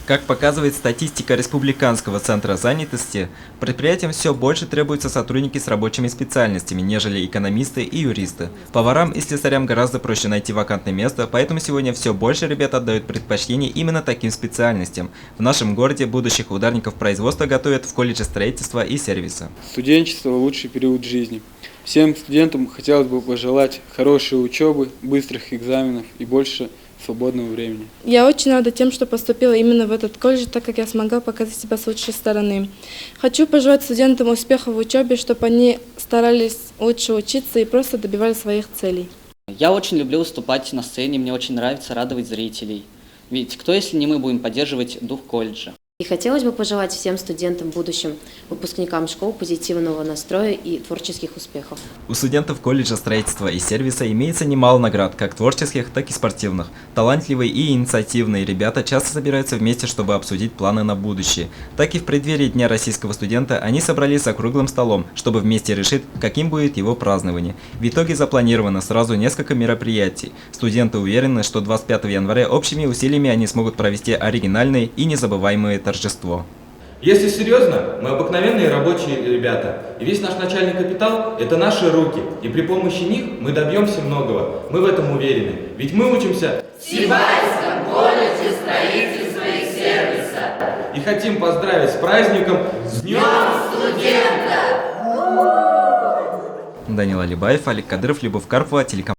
Как показывает статистика Республиканского центра занятости, предприятиям все больше требуются сотрудники с рабочими специальностями, нежели экономисты и юристы. Поварам и слесарям гораздо проще найти вакантное место, поэтому сегодня все больше ребят отдают предпочтение именно таким специальностям. В нашем городе будущих ударников производства готовят в колледже строительства и сервиса. Студенчество – лучший период жизни. Всем студентам хотелось бы пожелать хорошей учебы, быстрых экзаменов и больше свободного времени. Я очень рада тем, что поступила именно в этот колледж, так как я смогла показать себя с лучшей стороны. Хочу пожелать студентам успехов в учебе, чтобы они старались лучше учиться и просто добивались своих целей. Я очень люблю выступать на сцене, мне очень нравится радовать зрителей. Ведь кто, если не мы, будем поддерживать дух колледжа? И хотелось бы пожелать всем студентам, будущим выпускникам школ позитивного настроя и творческих успехов. У студентов колледжа строительства и сервиса имеется немало наград, как творческих, так и спортивных. Талантливые и инициативные ребята часто собираются вместе, чтобы обсудить планы на будущее. Так и в преддверии Дня российского студента они собрались за круглым столом, чтобы вместе решить, каким будет его празднование. В итоге запланировано сразу несколько мероприятий. Студенты уверены, что 25 января общими усилиями они смогут провести оригинальные и незабываемые торжество. Если серьезно, мы обыкновенные рабочие ребята, и весь наш начальный капитал – это наши руки, и при помощи них мы добьемся многого, мы в этом уверены, ведь мы учимся в Сибайском колледже строительства и сервиса. И хотим поздравить с праздником, с Днем студента! Данил Алибаев, Олег Кадыров, Любовь Карпова, телекомпания.